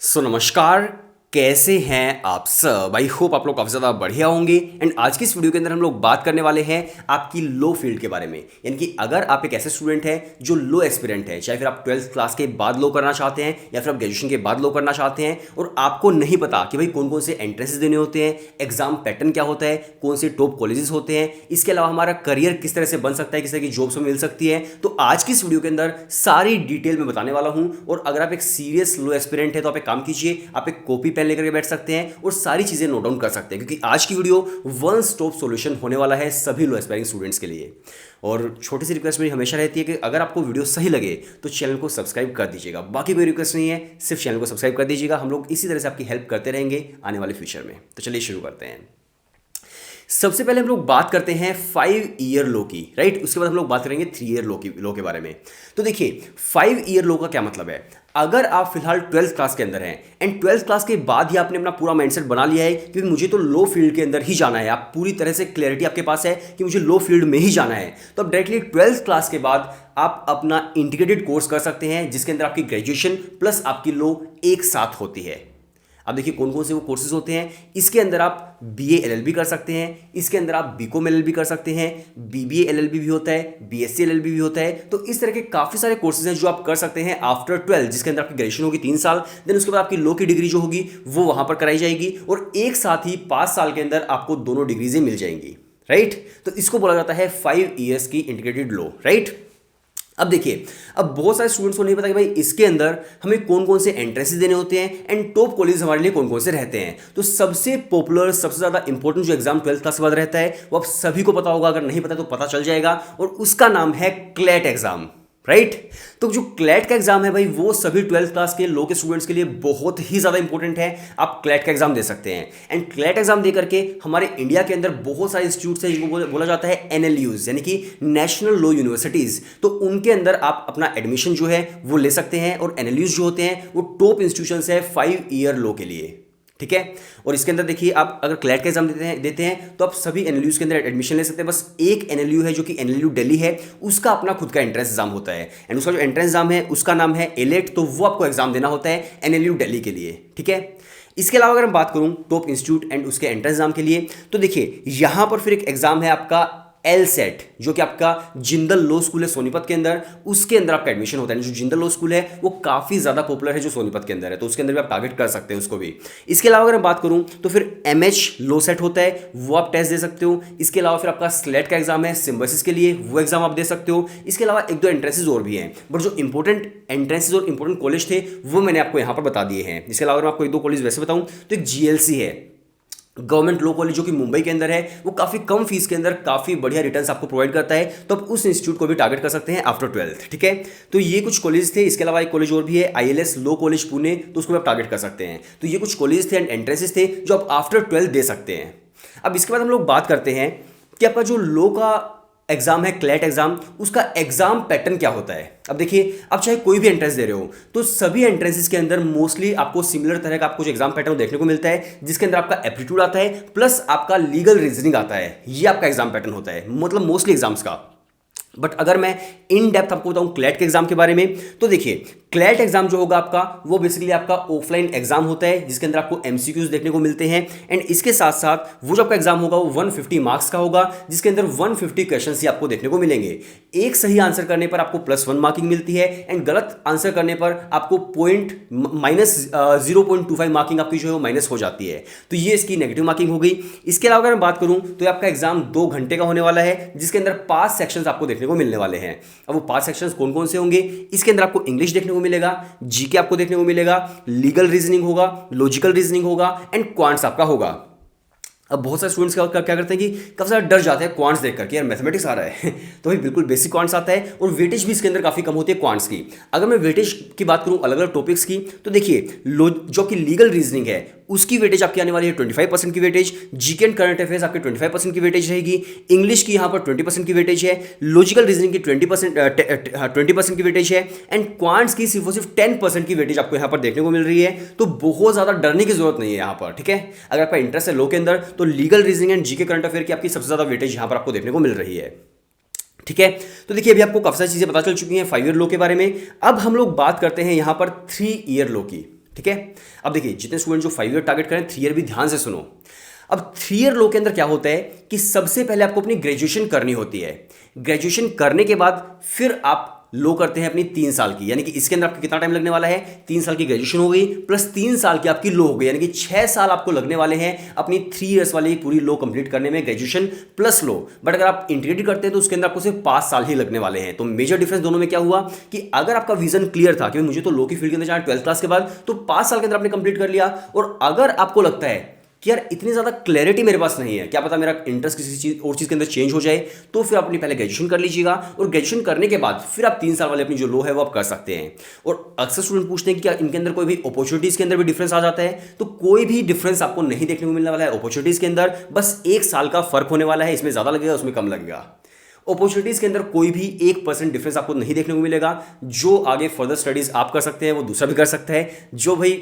नमस्कार। कैसे हैं आप सब? आई होप आप लोग काफ़ी ज़्यादा बढ़िया होंगे। एंड आज की इस वीडियो के अंदर हम लोग बात करने वाले हैं आपकी लो फील्ड के बारे में। यानी कि अगर आप एक ऐसे स्टूडेंट हैं जो लो एस्पिरेंट है, चाहे फिर आप 12th क्लास के बाद लो करना चाहते हैं या फिर आप ग्रेजुएशन के बाद लो करना चाहते हैं, और आपको नहीं पता कि भाई कौन कौन से एंट्रेंसेस देने होते हैं, एग्जाम पैटर्न क्या होता है, कौन से टॉप कॉलेजेस होते हैं, इसके अलावा हमारा करियर किस तरह से बन सकता है, किस तरह की जॉब्स में मिल सकती है, तो आज की इस वीडियो के अंदर सारी डिटेल में बताने वाला हूं। और अगर आप एक सीरियस लो एस्पिरेंट है तो आप एक काम कीजिए, आप एक कॉपी पेन लेकर के बैठ सकते हैं और सारी चीजें नोट डाउन कर सकते हैं, क्योंकि आज की वीडियो वन स्टॉप सॉल्यूशन होने वाला है सभी लो एस्पायरिंग स्टूडेंट्स के लिए। और छोटी सी रिक्वेस्ट मेरी हमेशा रहती है कि अगर आपको वीडियो सही लगे तो चैनल को सब्सक्राइब कर दीजिएगा। बाकी कोई रिक्वेस्ट नहीं है, सिर्फ चैनल को सब्सक्राइब कर दीजिएगा। हम लोग इसी तरह से आपकी हेल्प करते रहेंगे आने वाले फ्यूचर में। तो चलिए शुरू करते हैं। सबसे पहले हम लोग बात करते हैं 5 ईयर लो की, राइट। उसके बाद हम लोग बात करेंगे 3 ईयर लो के बारे में। तो देखिए 5 ईयर लो का क्या मतलब है। अगर आप फिलहाल 12th क्लास के अंदर हैं एंड 12th क्लास के बाद ही आपने अपना पूरा माइंडसेट बना लिया है कि मुझे तो लो फील्ड के अंदर ही जाना है, आप पूरी तरह से क्लैरिटी आपके पास है कि मुझे लो फील्ड में ही जाना है, तो अब डायरेक्टली 12th क्लास के बाद आप अपना इंटीग्रेटेड कोर्स कर सकते हैं, जिसके अंदर आपकी ग्रेजुएशन प्लस आपकी लो एक साथ होती है। अब देखिए कौन कौन से वो कोर्सेज होते हैं। इसके अंदर आप बीए एलएलबी कर सकते हैं, इसके अंदर आप बीकॉम एलएलबी कर सकते हैं, बीबीए एलएलबी भी होता है, बीएससी एलएलबी भी होता है। तो इस तरह के काफ़ी सारे कोर्सेज हैं जो आप कर सकते हैं आफ्टर 12, जिसके अंदर आपकी ग्रेजुएशन होगी 3 साल। देन उसके बाद आपकी लो की डिग्री जो होगी वो वहाँ पर कराई जाएगी, और एक साथ ही 5 साल के अंदर आपको दोनों डिग्रीजें मिल जाएंगी, राइट। तो इसको बोला जाता है 5 ईयर्स की इंटीग्रेटेड लो, राइट। अब देखिए, अब बहुत सारे स्टूडेंट्स को नहीं पता कि भाई इसके अंदर हमें कौन कौन से एंट्रेंसेस देने होते हैं एंड टॉप कॉलेज हमारे लिए कौन कौन से रहते हैं। तो सबसे पॉपुलर, सबसे ज़्यादा इंपॉर्टेंट जो एग्जाम 12th क्लास के बाद रहता है वो आप सभी को पता होगा, अगर नहीं पता तो पता चल जाएगा, और उसका नाम है क्लैट एग्जाम, राइट। तो जो क्लैट का एग्जाम है भाई वो सभी 12th क्लास के लो के स्टूडेंट्स के लिए बहुत ही ज़्यादा इंपॉर्टेंट है। आप क्लैट का एग्जाम दे सकते हैं, एंड क्लैट एग्जाम दे करके हमारे इंडिया के अंदर बहुत सारे इंस्टीट्यूट्स हैं जिनको बोला जाता है एनएलयूज, यानी कि नेशनल लो यूनिवर्सिटीज़। तो उनके अंदर आप अपना एडमिशन जो है वो ले सकते हैं, और एनएलयूज जो होते हैं वो टॉप इंस्टीट्यूशंस है 5 ईयर लो के लिए, ठीक है। और इसके अंदर देखिए, आप अगर क्लैट का एग्जाम देते हैं तो आप सभी एनएलयूज के अंदर एडमिशन ले सकते हैं। बस एक एनएलयू है जो कि एनएलयू दिल्ली है, उसका अपना खुद का एंट्रेंस एग्जाम होता है, एंड उसका जो एंट्रेंस एग्जाम है उसका नाम है एलेट। तो वो आपको एग्जाम देना होता है एनएलयू दिल्ली के लिए, ठीक है। इसके अलावा अगर मैं बात करूं टॉप इंस्टीट्यूट एंड उसके एंट्रेंस एग्जाम के लिए, तो देखिए यहां पर फिर एक एग्जाम है आपका एल सेट, जो कि आपका जिंदल लो स्कूल है सोनीपत के अंदर, उसके अंदर आपका एडमिशन होता है। जो जिंदल लो स्कूल है वो काफ़ी ज़्यादा पॉपुलर है जो सोनीपत के अंदर है, तो उसके अंदर भी आप टारगेट कर सकते हैं उसको भी। इसके अलावा अगर मैं बात करूं तो फिर एमएच लो सेट होता है, वो आप टेस्ट दे सकते हो। इसके अलावा फिर आपका स्लेट का एग्जाम है सिम्बोसिस के लिए, वो एग्जाम आप दे सकते हो। इसके अलावा एक दो एंट्रेंसेज और भी हैं, बट जो इंपॉर्टेंट एंट्रेंसेज और इंपॉर्टेंट कॉलेज थे वो मैंने आपको यहाँ पर बता दिए हैं। इसके अलावा मैं आपको एक दो कॉलेज वैसे बताऊँ तो एक जीएलसी है, गवर्नमेंट लॉ कॉलेज, जो कि मुंबई के अंदर है, वो काफ़ी कम फीस के अंदर काफ़ी बढ़िया रिटर्न्स आपको प्रोवाइड करता है। तो आप उस इंस्टीट्यूट को भी टारगेट कर सकते हैं आफ्टर 12th, ठीक है। तो ये कुछ कॉलेज थे। इसके अलावा एक कॉलेज और भी है आईएलएस लॉ कॉलेज पुणे, तो उसको भी आप टारगेट कर सकते हैं। तो ये कुछ कॉलेज थे एंड एंट्रेंसेस थे जो आप आफ्टर 12th दे सकते हैं। अब इसके बाद हम लोग बात करते हैं कि आपका जो लॉ का एग्जाम है क्लैट एग्जाम, उसका एग्जाम पैटर्न क्या होता है। अब देखिए, आप चाहे कोई भी एंट्रेंस दे रहे हो तो सभी एंट्रेंसेस के अंदर मोस्टली आपको सिमिलर तरह का आपको जो एग्जाम पैटर्न देखने को मिलता है, जिसके अंदर आपका एप्टीट्यूड आता है प्लस आपका लीगल रीजनिंग आता है। ये आपका एग्जाम पैटर्न होता है, मतलब मोस्टली एग्जाम्स का। बट अगर मैं इन डेप्थ आपको बताऊं क्लैट के एग्जाम के बारे में, तो देखिए क्लैट एग्जाम जो होगा आपका वो बेसिकली आपका ऑफलाइन एग्जाम होता है, जिसके अंदर आपको एमसीक्यूज देखने को मिलते हैं। एंड इसके साथ साथ वो जो आपका एग्जाम होगा वो 150 मार्क्स का होगा, जिसके अंदर 150 क्वेश्चन ही आपको देखने को मिलेंगे। एक सही आंसर करने पर आपको +1 मार्किंग मिलती है, एंड गलत आंसर करने पर आपको -0.25 मार्किंग आपकी जो है वो माइनस हो जाती है। तो ये इसकी नेगेटिव मार्किंग हो गई। इसके अलावा अगर मैं बात करूं तो आपका एग्जाम 2 घंटे का होने वाला है, जिसके अंदर 5 सेक्शंस आपको देखने को मिलने वाले हैं। अब वो 5 सेक्शंस कौन कौन से होंगे, इसके अंदर आपको इंग्लिश देखने को मिलेगा, जीके आपको देखने को मिलेगा, लीगल रीजनिंग होगा, लॉजिकल रीजनिंग होगा, एंड क्वांट्स आपका होगा। अब बहुत सारे स्टूडेंट्स क्या करते हैं कि काफ़ी ज़्यादा डर जाते हैं क्वांट्स देख करके, यार मैथमेटिक्स आ रहा है तो भाई बिल्कुल बेसिक क्वांट्स आता है, और वेटेज भी इसके अंदर काफ़ी कम होती है क्वांट्स की। अगर मैं वेटेज की बात करूं अलग अलग टॉपिक्स की, तो देखिए जो कि लीगल रीजनिंग है उसकी वेटेज आपकी आने वाली है 25% की weightage, GK and current affairs आपके 25% की वेटेज रहेगी, इंग्लिश की यहाँ पर 20% की वेटेज है, लॉजिकल रीजनिंग की 20% की वेटेज है, एंड क्वांट्स की सिर्फ और सिर्फ 10% की वेटेज आपको यहाँ पर देखने को मिल रही है। तो बहुत ज़्यादा डरने की जरूरत नहीं है यहाँ पर, ठीक है। अगर आपका इंटरेस्ट है लॉ के अंदर तो legal reasoning and GK current affair की आपकी सबसे ज़्यादा वेटेज यहाँ पर आपको देखने को मिल रही है, ठीक है। तो देखिए अभी आपको काफ़ी सारी चीज़ें पता चल चुकी हैं 5 ईयर लो के बारे में। अब हम लोग बात करते हैं यहाँ पर 3 ईयर लो की, ठीक है। अब देखिए जितने स्टूडेंट जो 5 ईयर टारगेट करें, 3 ईयर भी ध्यान से सुनो। अब 3 ईयर लो के अंदर क्या होता है कि सबसे पहले आपको अपनी ग्रेजुएशन करनी होती है। ग्रेजुएशन करने के बाद फिर आप लो करते हैं अपनी 3 साल की, यानी कि इसके अंदर आपको कितना टाइम लगने वाला है, 3 साल की ग्रेजुएशन हो गई प्लस 3 साल की आपकी लो हो गई, यानी कि 6 साल आपको लगने वाले हैं अपनी 3 ईयर्स वाली पूरी लो कंप्लीट करने में, ग्रेजुएशन प्लस लो। बट अगर आप इंटीग्रेटेड करते हैं तो उसके अंदर आपको सिर्फ 5 साल ही लगने वाले हैं। तो मेजर डिफरेंस दोनों में क्या हुआ कि अगर आपका विजन क्लियर था कि मुझे तो लो की फील्ड के अंदर जाना 12th क्लास के बाद, तो 5 साल के अंदर आपने कंप्लीट कर लिया। और अगर आपको लगता है कि यार इतनी ज़्यादा क्लैरिटी मेरे पास नहीं है, क्या पता मेरा इंटरेस्ट किसी चीज़ और चीज़ के अंदर चेंज हो जाए, तो फिर आप अपनी पहले ग्रेजुएशन कर लीजिएगा और ग्रेजुएशन करने के बाद फिर आप 3 साल वाले अपनी जो लो है वो आप कर सकते हैं। और अक्सर स्टूडेंट पूछते हैं कि क्या इनके अंदर कोई भी अपॉर्चुनिटीज़ के अंदर भी डिफरेंस आ जाता है, तो कोई भी डिफरेंस आपको नहीं देखने को मिलने वाला है अपॉर्चुनिटीज़ के अंदर। बस 1 साल का फर्क होने वाला है, इसमें ज़्यादा लगेगा उसमें कम लगेगा। अपॉर्चुनिटीज़ के अंदर कोई भी 1% डिफरेंस आपको नहीं देखने को मिलेगा। जो आगे फर्दर स्टडीज़ आप कर सकते हैं वो दूसरा भी कर सकता है। जो भाई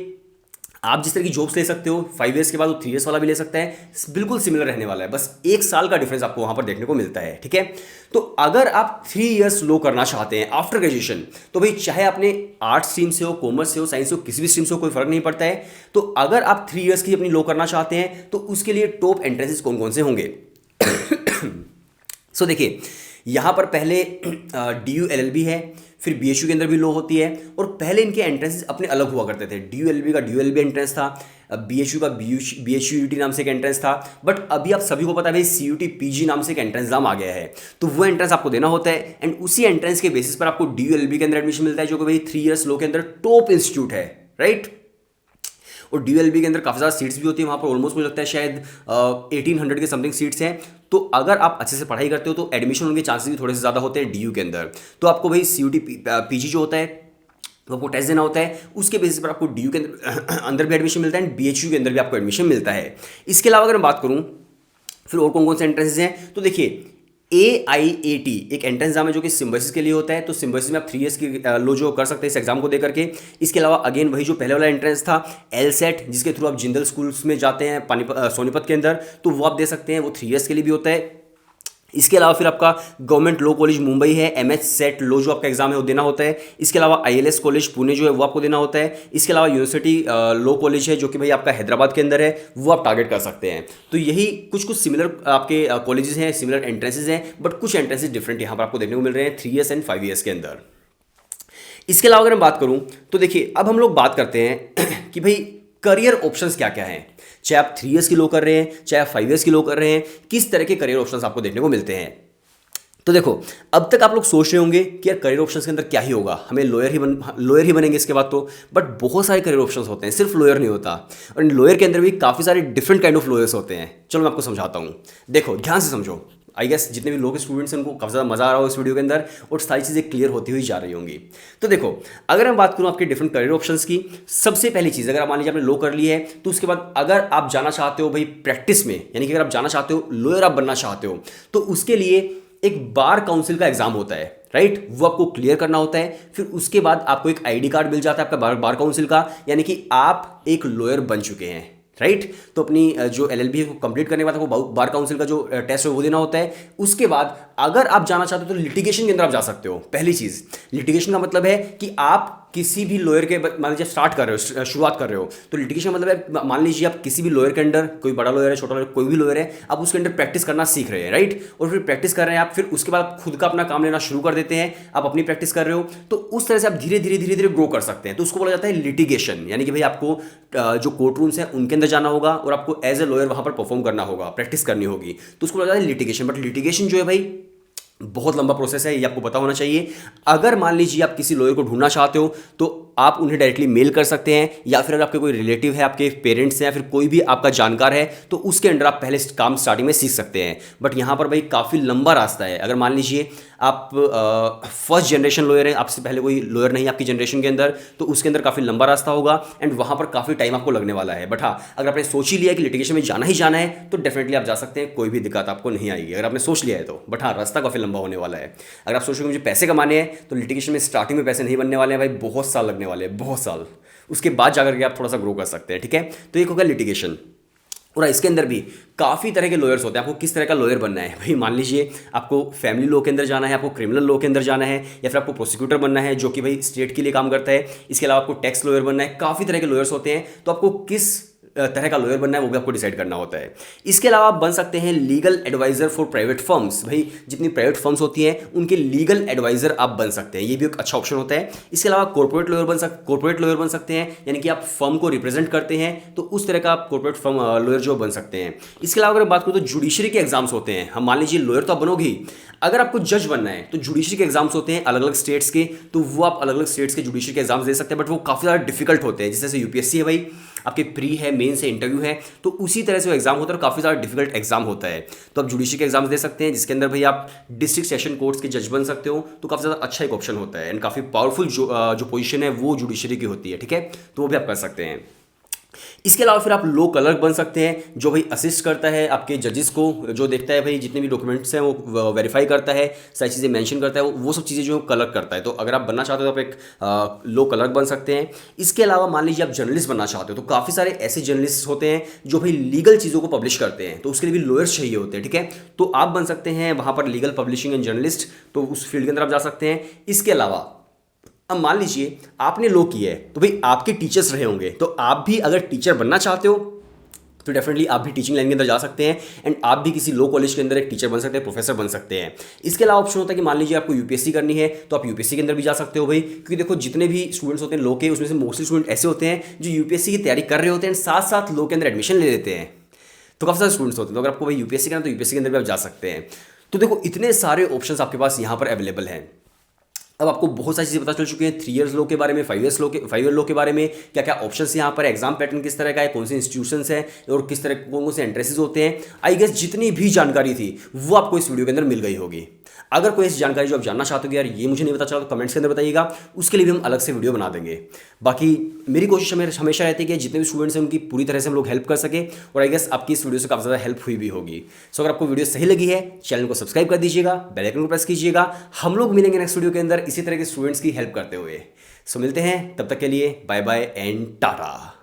आप जिस तरह की जॉब्स ले सकते हो 5 ईयर्स के बाद, वो 3 ईयर्स वाला भी ले सकता है, बिल्कुल सिमिलर रहने वाला है। बस 1 साल का डिफरेंस आपको वहां पर देखने को मिलता है, ठीक है। तो अगर आप 3 ईयर्स लो करना चाहते हैं आफ्टर ग्रेजुएशन, तो भाई चाहे आपने आर्ट्स स्ट्रीम से हो, कॉमर्स से हो, साइंस से हो, किसी भी स्ट्रीम से हो, कोई फर्क नहीं पड़ता है। तो अगर आप 3 ईयर्स की अपनी लो करना चाहते हैं तो उसके लिए टॉप एंट्रेंसेस कौन कौन से होंगे। सो देखिए यहाँ पर पहले DU LLB है, फिर BHU के अंदर भी लो होती है। और पहले इनके एंट्रेंसेस अपने अलग हुआ करते थे। DU LLB का DU LLB एंट्रेंस था, BHU का BHU UT नाम से एक एंट्रेंस था। बट अभी आप सभी को पता है भाई CUT PG नाम से एक एंट्रेंस एग्जाम आ गया है, तो वो एंट्रेंस आपको देना होता है। एंड उसी एंट्रेंस के बेसिस पर आपको DU LLB के अंदर एडमिशन मिलता है, जो कि भाई 3 ईयर्स लो के अंदर टॉप इंस्टीट्यूट है, राइट। और DU LLB के अंदर काफ़ी ज़्यादा सीट्स भी होती है, वहाँ पर ऑलमोस्ट मुझे लगता है शायद 1800 के समथिंग सीट्स हैं। तो अगर आप अच्छे से पढ़ाई करते हो तो एडमिशन होने के चांसेस भी थोड़े से ज़्यादा होते हैं DU के अंदर। तो आपको भाई CUT PG जो होता है तो आपको टेस्ट देना होता है, उसके बेसिस पर आपको DU के अंदर भी एडमिशन मिलता है एंड BHU के अंदर भी आपको एडमिशन मिलता है। इसके अलावा अगर मैं बात करूँ फिर और कौन कौन से एंट्रेंसेस हैं, तो देखिए AIAT एक एंट्रेंस एग्जाम है जो कि सिम्बोसिस के लिए होता है। तो सिम्बोसिस में आप 3 ईयर्स की लो जो कर सकते हैं इस एग्जाम को दे करके। इसके अलावा अगेन वही जो पहले वाला एंट्रेंस था LSAT, जिसके थ्रू आप जिंदल स्कूल्स में जाते हैं सोनीपत के अंदर, तो वो आप दे सकते हैं, वो 3 ईयर्स के लिए भी होता है। इसके अलावा फिर आपका गवर्नमेंट लॉ कॉलेज मुंबई है, MH सेट लॉ जो आपका एग्जाम है वो देना होता है। इसके अलावा ILS कॉलेज पुणे जो है वो आपको देना होता है। इसके अलावा यूनिवर्सिटी लॉ कॉलेज है जो कि भाई आपका हैदराबाद के अंदर है, वो आप टारगेट कर सकते हैं। तो यही कुछ सिमिलर आपके कॉलेजेस हैं, सिमिलर एंट्रेंसेज हैं, बट कुछ एंट्रेंसेज डिफरेंट यहाँ पर आपको देखने को मिल रहे हैं 3 ईयर्स एंड 5 ईयर्स के अंदर। इसके अलावा अगर मैं बात करूँ तो देखिए अब हम लोग बात करते हैं कि भाई करियर ऑप्शंस क्या क्या हैं। चाहे आप 3 ईयर्स की लो कर रहे हैं, चाहे आप 5 ईयर्स की लो कर रहे हैं, किस तरह के करियर ऑप्शंस आपको देखने को मिलते हैं। तो देखो अब तक आप लोग सोच रहे होंगे कि यार करियर ऑप्शंस के अंदर क्या ही होगा, हमें लॉयर ही बनेंगे इसके बाद तो। बट बहुत सारे करियर ऑप्शंस होते हैं, सिर्फ लॉयर नहीं होता। और इन लॉयर के अंदर भी काफ़ी सारे डिफरेंट काइंड ऑफ लॉयर्स होते हैं। चलो मैं आपको समझाता हूँ, देखो ध्यान से समझो। आई गेस जितने भी लोग के स्टूडेंट्स हैं उनको काफ़ी ज़्यादा मजा आ रहा हो इस वीडियो के अंदर और सारी चीज़ें क्लियर होती हुई जा रही होंगी। तो देखो अगर मैं बात करूँ आपके डिफरेंट करियर ऑप्शंस की, सबसे पहली चीज़ अगर आप मान लीजिए आपने लो कर ली है, तो उसके बाद अगर आप जाना चाहते हो भाई प्रैक्टिस में, यानी कि अगर आप जाना चाहते हो लॉयर आप बनना चाहते हो, तो उसके लिए एक बार काउंसिल का एग्जाम होता है, राइट। वो आपको क्लियर करना होता है। फिर उसके बाद आपको एक ID कार्ड मिल जाता है आपका बार काउंसिल का, यानी कि आप एक लॉयर बन चुके हैं, राइट। तो अपनी जो LLB है को कंप्लीट करने के बाद आपको बार काउंसिल का जो टेस्ट है वो देना होता है। उसके बाद अगर आप जाना चाहते हो तो लिटिगेशन के अंदर आप जा सकते हो। पहली चीज़ लिटिगेशन का मतलब है कि आप किसी भी लॉयर के मान लीजिए स्टार्ट कर रहे हो, शुरुआत कर रहे हो, तो लिटिगेशन मतलब है मान लीजिए आप किसी भी लॉयर के अंडर, कोई बड़ा लॉयर है, छोटा लॉयर, कोई भी लॉयर है, आप उसके अंडर प्रैक्टिस करना सीख रहे हैं, राइट। और फिर प्रैक्टिस कर रहे हैं आप, फिर उसके बाद आप खुद का अपना काम लेना शुरू कर देते हैं, आप अपनी प्रैक्टिस कर रहे हो, तो उस तरह से आप धीरे धीरे ग्रो कर सकते हैं। तो उसको बोला जाता है लिटिगेशन, यानी कि भाई आपको जो कोर्ट रूम्स हैं उनके अंदर जाना होगा और आपको एज ए लॉयर वहाँ पर परफॉर्म करना होगा, प्रैक्टिस करनी होगी, तो उसको बोला जाता है लिटिगेशन। बट लिटिगेशन जो है भाई बहुत लंबा प्रोसेस है, ये आपको पता होना चाहिए। अगर मान लीजिए आप किसी लॉयर को ढूंढना चाहते हो तो आप उन्हें डायरेक्टली मेल कर सकते हैं, या फिर अगर आपके कोई रिलेटिव है, आपके पेरेंट्स हैं, या फिर कोई भी आपका जानकार है, तो उसके अंडर आप पहले काम स्टार्टिंग में सीख सकते हैं। बट यहाँ पर भाई काफ़ी लंबा रास्ता है। अगर मान लीजिए आप फर्स्ट जनरेशन लॉयर है, आपसे पहले कोई लॉयर नहीं आपकी जनरेशन के अंदर, तो उसके अंदर काफ़ी लंबा रास्ता होगा एंड वहाँ पर काफ़ी टाइम आपको लगने वाला है। बट हाँ, अगर आपने सोच ही लिया कि लिटिगेशन में जाना ही जाना है तो डेफिनेटली आप जा सकते हैं, कोई भी दिक्कत आपको नहीं आएगी अगर आपने सोच लिया है तो। बट हाँ, रास्ता काफ़ी लंबा होने वाला है। अगर आप सोच रहे हो मुझे पैसे कमाने हैं तो लिटिगेशन में स्टार्टिंग में पैसे नहीं बनने वाले हैं भाई, बहुत साल लगने वाले हैं, बहुत साल। उसके बाद जाकर के आप थोड़ा सा ग्रो कर सकते हैं, ठीक है। तो एक होगा लिटिगेशन। और इसके अंदर भी काफ़ी तरह के लॉयर्स होते हैं। आपको किस तरह का लॉयर बनना है भाई, मान लीजिए आपको फैमिली लॉ के अंदर जाना है, आपको क्रिमिनल लॉ के अंदर जाना है, या फिर आपको प्रोसिक्यूटर बनना है जो कि भाई स्टेट के लिए काम करता है। इसके अलावा आपको टैक्स लॉयर बनना है। काफ़ी तरह के लॉयर्स होते हैं, तो आपको किस तरह का लॉयर बनना है वो भी आपको डिसाइड करना होता है। इसके अलावा आप बन सकते हैं legal adviser for private firms. भाई जितनी प्राइवेट फर्म्स होती हैं उनके लीगल एडवाइजर आप बन सकते हैं, ये भी एक अच्छा ऑप्शन होता है। इसके अलावा कॉर्पोरेट लॉयर बन सकते हैं, यानी कि आप फर्म को रिप्रेजेंट करते हैं, तो उस तरह का आप कॉर्पोरेट फर्म लॉयर जो बन सकते हैं। इसके अलावा अगर बात करूँ तो जुडिशरी के एग्जाम्स होते हैं। हम मान लीजिए लॉयर तो आप बनोगे ही, अगर आपको जज बनना है तो जुडिशरी के एग्जाम्स होते हैं अलग अलग स्टेट्स के, तो वो आप अलग अलग स्टेट्स के जुडिशरी के एग्जाम्स दे सकते हैं, बट वो काफ़ी ज़्यादा डिफिकल्ट होते हैं। जैसे यूपीएससी है भाई, आपके प्री है, मेंस है, इंटरव्यू है, तो उसी तरह से वो एग्जाम होता है और काफ़ी ज़्यादा डिफिकल्ट एग्जाम होता है। तो आप जुडिशरी के एग्जाम्स दे सकते हैं, जिसके अंदर भाई आप डिस्ट्रिक्ट सेशन कोर्ट्स के जज बन सकते हो, तो काफ़ी ज़्यादा अच्छा एक ऑप्शन होता है। एंड काफ़ी पावरफुल जो पोजीशन है वो जुडिशरी की होती है, ठीक है, तो वो भी आप कर सकते हैं। इसके अलावा फिर आप लॉ क्लर्क बन सकते हैं, जो भाई असिस्ट करता है आपके जजेस को, जो देखता है भाई जितने भी डॉक्यूमेंट्स हैं वो वेरीफाई करता है, सारी चीज़ें मेंशन करता है, वो सब चीज़ें जो क्लर्क करता है। तो अगर आप बनना चाहते हो तो आप एक लॉ क्लर्क बन सकते हैं। इसके अलावा मान लीजिए आप जर्नलिस्ट बनना चाहते हो, तो काफ़ी सारे ऐसे जर्नलिस्ट होते हैं जो भाई लीगल चीज़ों को पब्लिश करते हैं, तो उसके लिए भी लॉयर्स चाहिए होते हैं, ठीक है, तो आप बन सकते हैं वहाँ पर लीगल पब्लिशिंग एंड जर्नलिस्ट, तो उस फील्ड के अंदर आप जा सकते हैं। इसके अलावा अब मान लीजिए आपने लॉ किया है, तो भाई आपके टीचर्स रहे होंगे, तो आप भी अगर टीचर बनना चाहते हो तो डेफिनेटली आप भी टीचिंग लाइन के अंदर जा सकते हैं, एंड आप भी किसी लॉ कॉलेज के अंदर एक टीचर बन सकते हैं, प्रोफेसर बन सकते हैं। इसके अलावा ऑप्शन होता है कि मान लीजिए आपको यूपीएससी करनी है, तो आप यूपीएससी के अंदर भी जा सकते हो भाई, क्योंकि देखो जितने भी स्टूडेंट्स होते हैं लॉ के, उसमें से मोस्टली स्टूडेंट ऐसे होते हैं जो यूपीएससी की तैयारी कर रहे होते हैं, साथ साथ लॉ के अंदर एडमिशन ले लेते हैं, तो काफ़ी सारे स्टूडेंट्स होते हैं। तो अगर आपको भाई यूपीएससी करना है तो यूपीएससी के अंदर भी आप जा सकते हैं। तो देखो इतने सारे ऑप्शंस आपके पास यहाँ पर अवेलेबल हैं। अब आपको बहुत सारी चीज़ें पता चल चुकी हैं, 3 ईयर्स लॉ के बारे में, 5 ईयर लॉ के बारे में, क्या क्या ऑप्शंस यहाँ पर, एग्जाम पैटर्न किस तरह का है, कौन से इंस्टीट्यूशंस हैं और किस तरह कौन से एंट्रेंसेस होते हैं। आई गेस जितनी भी जानकारी थी वो आपको इस वीडियो के अंदर मिल गई होगी। अगर कोई ऐसी जानकारी जो आप जानना चाहते हो कि यार ये मुझे नहीं पता चला, तो कमेंट्स के अंदर बताइएगा, उसके लिए भी हम अलग से वीडियो बना देंगे। बाकी मेरी कोशिश हमेशा रहती है कि जितने भी स्टूडेंट्स हैं उनकी पूरी तरह से हम लोग हेल्प कर सके, और आई गेस आपकी इस वीडियो से काफ़ी ज़्यादा हेल्प हुई भी होगी। सो अगर आपको वीडियो सही लगी है, चैनल को सब्सक्राइब कर दीजिएगा, बेल आइकन को प्रेस कीजिएगा। हम लोग मिलेंगे नेक्स्ट वीडियो के अंदर इसी तरह के स्टूडेंट्स की हेल्प करते हुए। सो मिलते हैं, तब तक के लिए बाय बाय एंड टाटा।